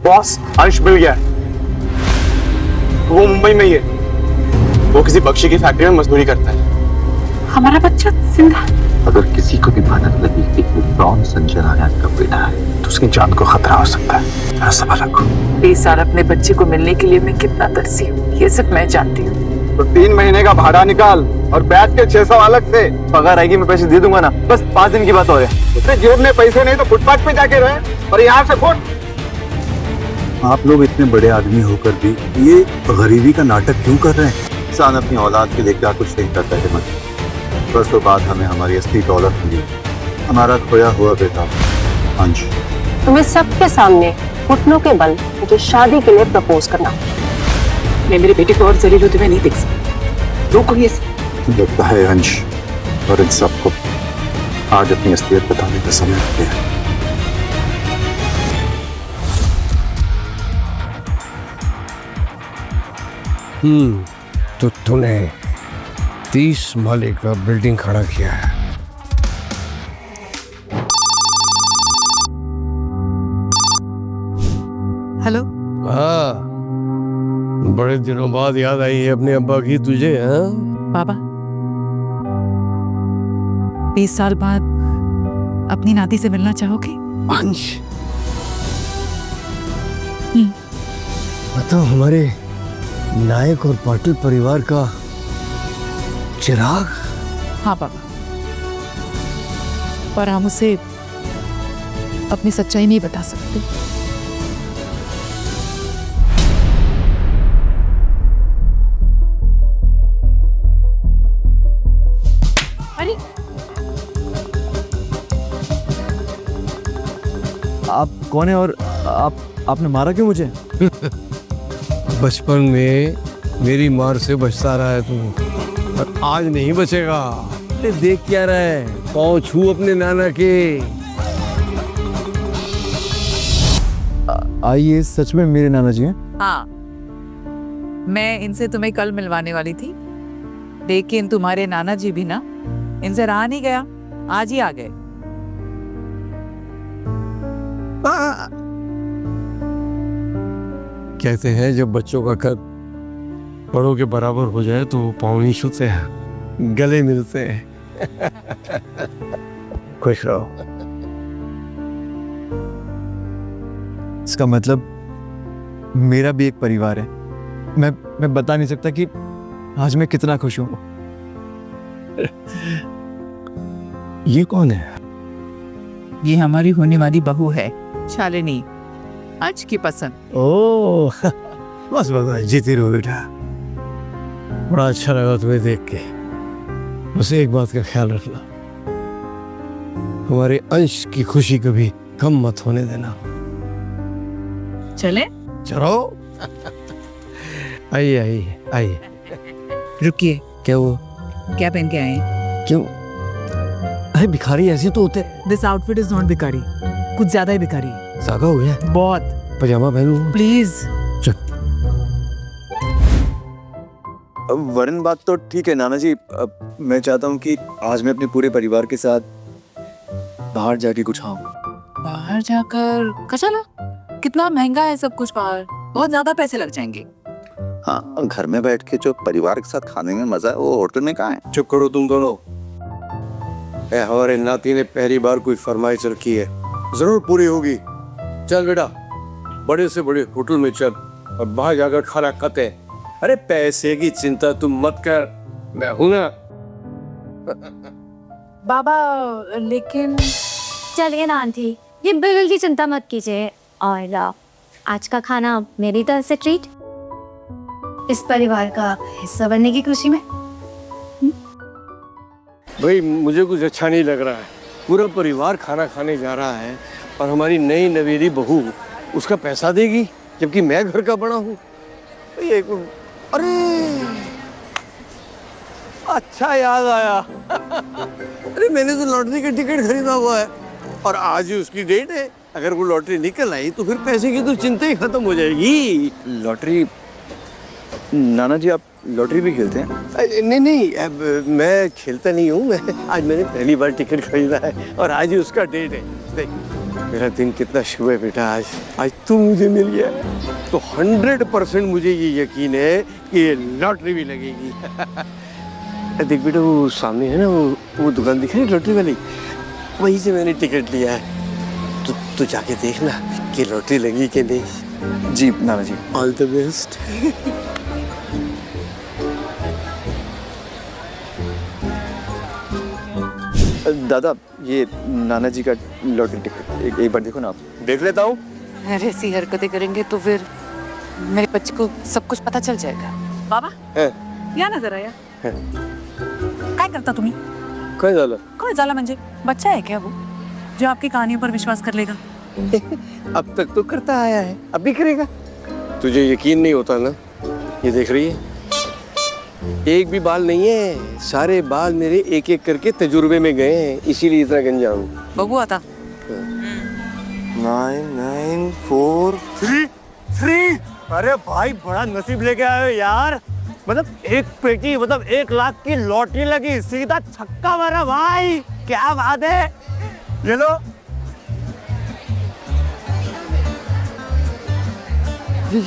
Boss, अंश मिल गया। वो मुंबई में ही है। वो किसी बख्शी की फैक्ट्री में मजदूरी करता है। हमारा बच्चा जिंदा। अगर किसी को भी भनक लगी कि डॉन संजय नारायण का बेटा है तो उसकी जान को खतरा हो सकता है। जरा सब्र रखो। 20 साल अपने बच्चे को मिलने के लिए मैं कितना तरसी हूँ, ये सिर्फ मैं जानती हूँ। तो 3 महीने का भाड़ा निकाल और बैठ के 600 अलग से। पगार आएगी मैं पैसे दे दूंगा ना, बस 5 दिन की बात हो है। उसने जेब में पैसे नहीं तो फुटपाथ पे जाके रहे और यहाँ से फुट। आप लोग इतने बड़े आदमी होकर भी ये गरीबी का नाटक क्यों कर रहे हैं? इंसान अपनी औलाद के लिए क्या कुछ नहीं करता है मत। बरसों बाद हमें हमारी असली दौलत मिली, हमारा खोया हुआ बेटा अंश। तुम्हें सबके सामने घुटनों के बल मुझे शादी के लिए प्रपोज करना। मैं मेरे बेटे को और जलील होते हुए नहीं देख सकती। रोको ये सब। लगता है अंश और इन सबको आज अपनी असलियत बताने का समय आ गया है। तो तूने 30 माले का बिल्डिंग खड़ा किया है। हेलो। हाँ, बड़े दिनों बाद याद आई है अपने अब्बा की तुझे। हाँ बाबा, 20 साल बाद अपनी नाती से मिलना चाहोगे? अंश, बताओ, हमारे नायक और पाटिल परिवार का चिराग। हाँ बाबा, पर हम उसे अपनी सच्चाई नहीं बता सकते। अरे आप कौन है और आपने मारा क्यों मुझे? बचपन में मेरी मार से बचता रहा है तू, और आज नहीं बचेगा। अरे देख क्या रहा है, पाँव छू अपने नाना के। आइए, सच में मेरे नाना जी हैं? हाँ, मैं इनसे तुम्हें कल मिलवाने वाली थी, लेकिन तुम्हारे नाना जी भी ना इनसे रहा नहीं गया, आज ही आ गए। कहते हैं जब बच्चों का कद बड़ों के बराबर हो जाए तो पाँव नहीं छूते हैं, गले मिलते हैं। खुश रहो। इसका मतलब मेरा भी एक परिवार है। मैं बता नहीं सकता कि आज मैं कितना खुश हूँ। ये कौन है? ये हमारी होने वाली बहू है, शालिनी, आज की पसंद। ओह, बस बस जीती रहो बेटा। बड़ा अच्छा लगा तुम्हें देख के। बस एक बात का ख्याल रखना, हमारे अंश की खुशी कभी कम मत होने देना। चले? चलो। आइए आइए आइए। रुकिए, क्या हुआ? क्या पहन के आए? क्यों? अरे भिखारी ऐसे तो होते। दिस आउटफिट इज नॉट भिखारी, कुछ ज्यादा ही भिखारी। सागा हो गया? बहुत। पजामा पहनूं? प्लीज। वरन बात तो ठीक है नाना जी। मैं चाहता हूँ कि आज मैं अपने पूरे परिवार के साथ बाहर जाके कुछ खाऊं। बाहर जाकर? कचला, कितना महंगा है सब कुछ बाहर, बहुत ज्यादा पैसे लग जाएंगे। हाँ, घर में बैठ के जो परिवार के साथ खाने में मजा है वो होटल में कहाँ है? चुप करो तुम दोनों। हमारे नाती ने पहली बार कोई फरमाइश रखी है, जरूर पूरी होगी। चल बेटा, बड़े से बड़े होटल में चल और बाहर जाकर खाना खाते हैं। अरे पैसे की चिंता तुम मत कर, मैं हूं ना। बाबा, लेकिन चलिए ना आंटी, ये बिल्कुल की चिंता मत कीजिए। और आज का खाना मेरी तरफ से ट्रीट, इस परिवार का हिस्सा बनने की खुशी में। भाई मुझे कुछ अच्छा नहीं लग रहा है। पूरा परिवार खाना खाने जा रहा है और हमारी नई नवेली बहू उसका पैसा देगी, जबकि मैं घर का बड़ा हूँ। अरे अच्छा याद आया। अरे मैंने तो लॉटरी का टिकट खरीदा हुआ है और आज ही उसकी डेट है। अगर वो लॉटरी निकल आई तो फिर पैसे की तो चिंता ही खत्म हो जाएगी। लॉटरी? नाना जी, आप लॉटरी भी खेलते हैं? नहीं नहीं, अब मैं खेलता नहीं हूँ। आज मैंने पहली बार टिकट खरीदा है और आज ही उसका डेट है। देख मेरा दिन कितना शुभ है बेटा। आज तू मुझे मिल गया तो 100% मुझे ये यकीन है कि ये लॉटरी भी लगेगी। देख बेटा वो सामने है ना वो दुकान दिख रही है लॉटरी वाली, वहीं से मैंने टिकट लिया है। तू जाके देखना कि लॉटरी लगी कि नहीं। जी नाना जी। All the best. दादा ये नाना जी का लॉटरी टिकट एक बार देखो ना आप। देख लेता हूँ। अरे ऐसी हरकतें करेंगे तो फिर मेरे बच्चे को सब कुछ पता चल जाएगा। बाबा या नजर आया काय करता तुम्ही? काय झालं? काय झालं म्हणजे बच्चा है क्या वो जो आपकी कहानियों पर विश्वास कर लेगा? अब तक तो करता आया है, अब भी करेगा। तुझे यकीन नहीं होता ना? ये देख रही है, एक भी बाल नहीं है, सारे बाल मेरे एक एक करके तजुर्बे में गए हैं, इसीलिए इतना गंजा हूँ। बघू आता 9943 अरे भाई बड़ा नसीब लेके आए हो यार। मतलब एक पेटी मतलब 1 लाख की लॉटरी लगी, सीधा छक्का मारा भाई, क्या बात है। ये लो ये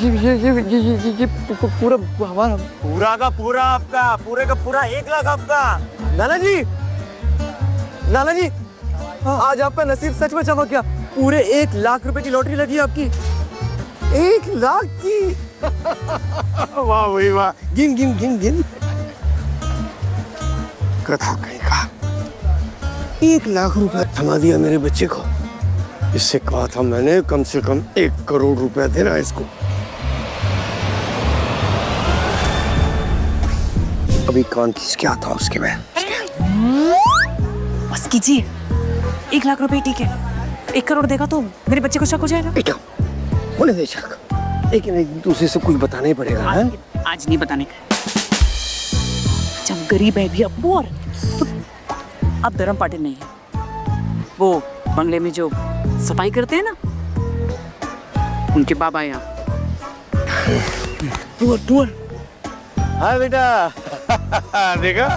पूरा हमारा, पूरा का पूरा आपका, पूरे का पूरा 1 लाख आपका। नाना जी आज आपका नसीब सच में चमक गया, पूरे 1 लाख रुपए की लॉटरी लगी आपकी। 1 लाख की। वाह भाई वाह, गिन कथा कहीं का 1 लाख रुपए थमा दिया मेरे बच्चे को। इससे कहा था मैंने कम से कम 1 करोड़ रुपया देना इसको। अभी कान खींच के आता उसके मैं। बस कीजिए, 1 लाख रुपए ठीक है, 1 करोड़ देगा तो मेरे बच्चे को शक हो जाएगा। बेटा होने दे शक, लेकिन एक दूसरे से कुछ बताना ही पड़ेगा। आज नहीं बताने का। जब गरीब है भी अब्बू और तो अब धर्म पाटिल नहीं है, वो बंगले में जो सफाई करते हैं ना उनके बाबा यहाँ। टूर हाँ बेटा देखा,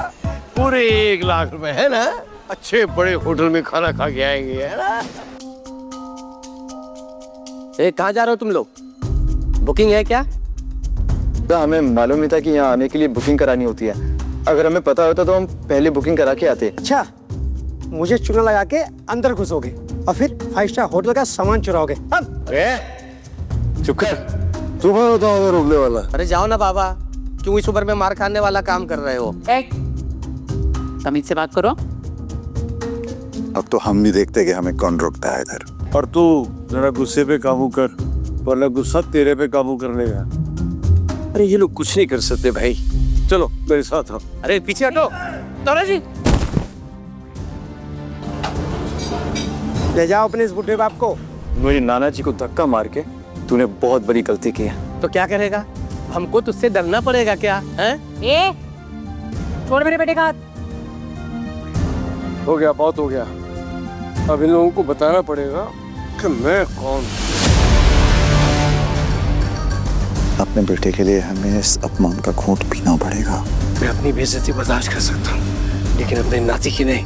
पूरे 1 लाख रुपए है ना, अच्छे बड़े होटल में खाना खा के आएंगे, है ना। कहाँ जा रहे हो तुम लोग? बुकिंग है क्या? तो हमें मालूम नहीं था कि यहाँ आने के लिए बुकिंग करानी होती है। अगर हमें पता होता तो हम पहले बुकिंग करा के आते। अच्छा, मुझे चूना लगा के अंदर घुसोगे और फिर 5 स्टार होटल का सामान चुराओगे। अरे चुप कर, तुम्हें होता होगा रोकने वाला। अरे जाओ ना बाबा, क्यों इस उम्र में मार खाने वाला काम कर रहे हो? तमीज से बात करो। अब तो हम भी देखते कि हमें कौन रोकता है इधर। और तू जरा गुस्से पे काबू कर, वरना गुस्सा तेरे पे काबू कर लेगा। अरे ये लोग कुछ नहीं कर सकते भाई, चलो मेरे साथ आओ। अरे पीछे हटो। तोरा जी ले जाओ अपने इस बुढ़े बाप को। मेरी नाना जी को धक्का मार के तूने बहुत बड़ी गलती की है। तो क्या करेगा? हमको तुझसे डरना पड़ेगा क्या? हैं? ए छोड़ मेरे बेटे का हाथ। हो गया, बहुत हो गया। अब इन लोगों को बताना पड़ेगा कि मैं कौन। अपने बेटे के लिए हमें इस अपमान का घूंट पीना पड़ेगा। मैं अपनी बेइज्जती बर्दाश्त कर सकता हूँ, लेकिन अपने नाती की नहीं।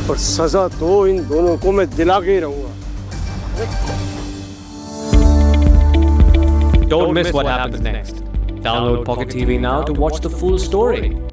और सजा तो इन दोनों को मैं दिला के ही रहूंगा। Don't miss what happens next. Download Pocket TV now to watch the full story.